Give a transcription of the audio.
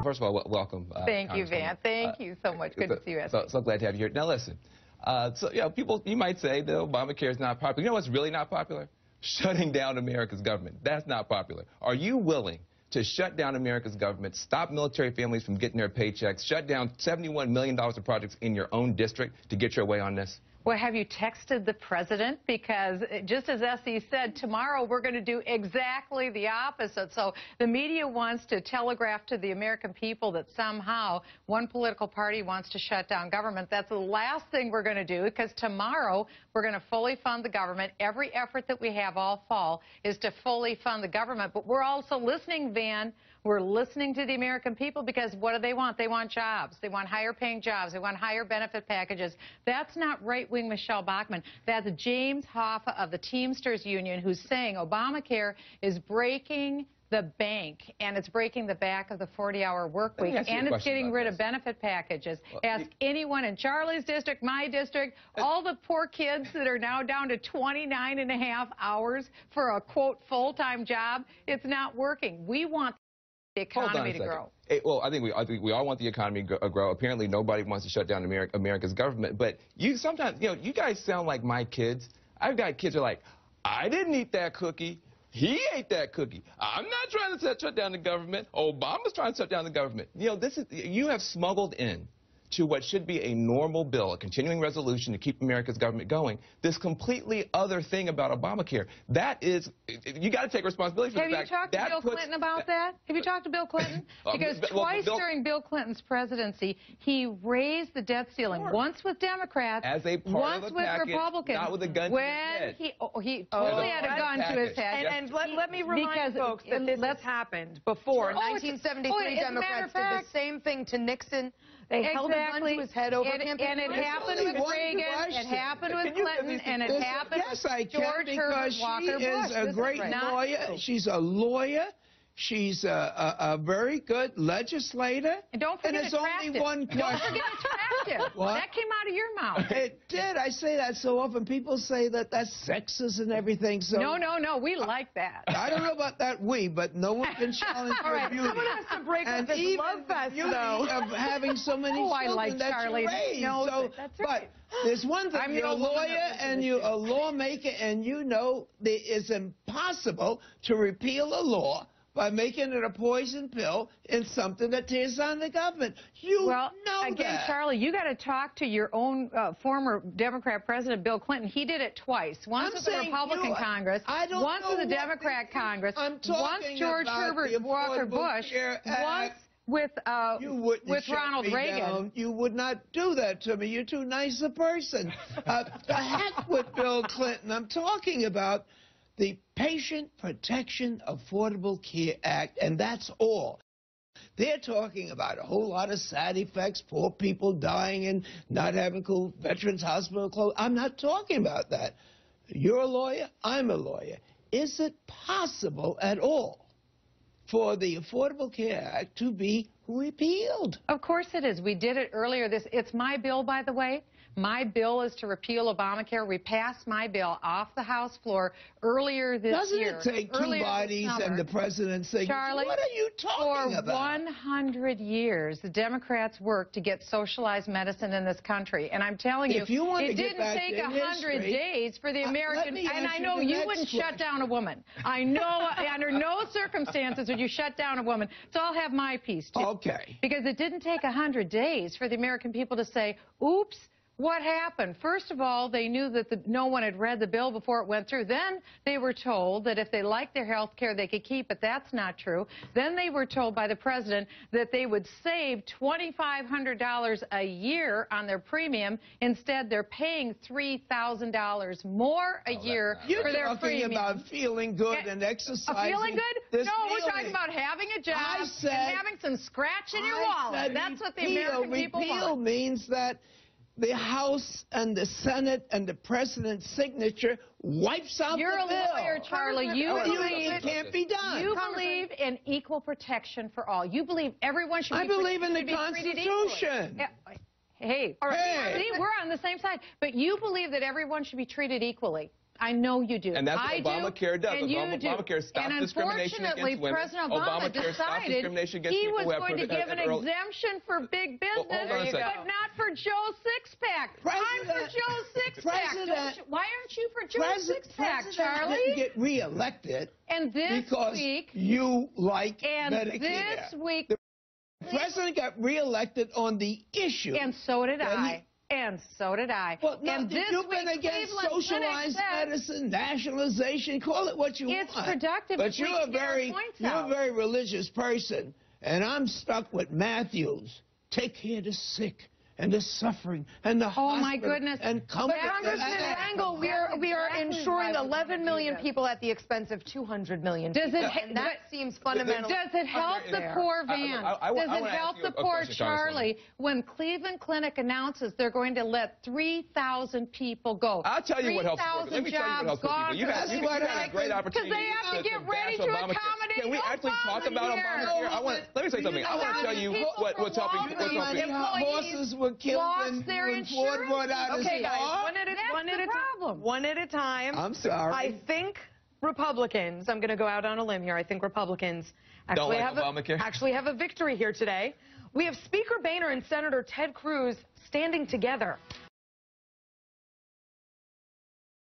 First of all, welcome. Thank you, Van. Thank you so much. Good to see you. So glad to have you here. Now, listen. People, you might say that Obamacare is not popular. You know what's really not popular? Shutting down America's government. That's not popular. Are you willing to shut down America's government, stop military families from getting their paychecks, shut down $71 million of projects in your own district to get your way on this? Well, have you texted the president? Because just as S.E. said, tomorrow we're going to do exactly the opposite. So the media wants to telegraph to the American people that somehow one political party wants to shut down government. That's the last thing we're going to do, because tomorrow we're going to fully fund the government. Every effort that we have all fall is to fully fund the government. But we're also listening, Van. We're listening to the American people, because what do they want? They want jobs. They want higher paying jobs. They want higher benefit packages. That's not right-wing Michele Bachmann. That's James Hoffa of the Teamsters Union, who's saying Obamacare is breaking the bank, and it's breaking the back of the 40-hour work week, and it's getting rid of benefit packages. Ask anyone in Charlie's district, my district, all the poor kids that are now down to 29.5 hours for a, quote, full-time job. It's not working. We want the economy to grow. Well, I think we all want the economy to grow. Apparently, nobody wants to shut down America's government. But you sometimes, you guys sound like my kids. I've got kids who are like, I didn't eat that cookie. He ate that cookie. I'm not trying to shut down the government. Obama's trying to shut down the government. You have smuggled in to what should be a normal bill, a continuing resolution to keep America's government going, this completely other thing about Obamacare. That is, you got to take responsibility for the fact. Have you talked to Bill Clinton about that? Have you talked to Bill Clinton? Because twice during Bill Clinton's presidency, he raised the debt ceiling, once with Democrats, as a part once of the with package, Republicans. Not with a gun to his head. He totally had a gun to his head. And let me remind folks that this has happened before. 1973, Democrats did the same thing to Nixon. They held a gun to his head over campaign. And it happened with Reagan, it happened with Clinton, and it happened with George Herbert Walker Bush. She is a great lawyer. She's a lawyer. She's a very good legislator. And don't forget and there's only one question. Don't forget attractive. What? That came out of your mouth. It did. I say that so often. People say that that's sexist and everything. So No. We like that. I don't know about that but no one can challenge her beauty. Someone has to break up this love fest, though. Of having so many children I like that Charlie. you raised. That's right. But there's one thing. You're a lawyer and you're a lawmaker, and you know that it's impossible to repeal a law by making it a poison pill in something that tears down the government. You know again, that. Charlie, you got to talk to your own former Democrat President Bill Clinton. He did it twice. Once with the Republican Congress, once with the Democrat Congress, once George Herbert Walker Bush, once with Ronald Reagan. You would not do that to me. You're too nice a person. The heck with Bill Clinton. I'm talking about the Patient Protection Affordable Care Act, and that's all. They're talking about a whole lot of side effects, poor people dying and not having cool veterans hospital clothes. I'm not talking about that. You're a lawyer, I'm a lawyer. Is it possible at all for the Affordable Care Act to be repealed? Of course it is. We did it earlier. It's my bill, by the way. My bill is to repeal Obamacare. We passed my bill off the House floor earlier this year. Doesn't it take two bodies and the president saying, Charlie, what are you talking about? For 100 years, the Democrats worked to get socialized medicine in this country. And I'm telling you, it didn't take 100 days for the American... And I know you wouldn't shut down a woman. I know under no circumstances would you shut down a woman. So I'll have my piece, too. Okay. Because it didn't take 100 days for the American people to say, oops, what happened? First of all, they knew that no one had read the bill before it went through. Then they were told that if they liked their health care, they could keep it. That's not true. Then they were told by the president that they would save $2,500 a year on their premium. Instead, they're paying $3,000 more a year for their premium. You're talking about feeling good and exercising. Feeling good? No, we're talking about having a job and having some scratch in your wallet. That's what the American people want. Repeal means that the House and the Senate and the President's signature wipes out the bill. You're a lawyer, Charlie. You believe it can't be done. You believe in equal protection for all. You believe everyone should be treated equally. I believe in the Constitution. Hey, see, we're on the same side. But you believe that everyone should be treated equally. I know you do. And that's what Obamacare does. Obamacare stops discrimination against women. And unfortunately, President Obama decided he was going to give an exemption for big business, but not for Joe's six-pack. I'm for Joe's six-pack. Why aren't you for Joe's six-pack, Charlie? Didn't get reelected because you like Medicare. And this week, the president got reelected on the issue. And so did I. And so did I. Well, no, and you've been against socialized medicine, nationalization, call it what you want. It's productive. But you're a very religious person, and I'm stuck with Matthews. Take care of the sick and the suffering and the hospital. Oh, my goodness. And Congressman Rangel, we are insuring 11 million people at the expense of 200 million people. And that seems fundamental. Does it help the poor Van? Does it help the poor Charlie when Cleveland Clinic announces they're going to let 3,000 people go? I'll tell you what helps poor people. Let me tell you what helps poor people. You got a great opportunity. Because they have to get ready to accommodate Can we actually talk about Obamacare? Let me say something. I want to tell you what's helping. Horses were killed when Ford brought out his law. One at a time. I'm sorry. I think Republicans, I'm going to go out on a limb here, I think Republicans actually have a victory here today. We have Speaker Boehner and Senator Ted Cruz standing together.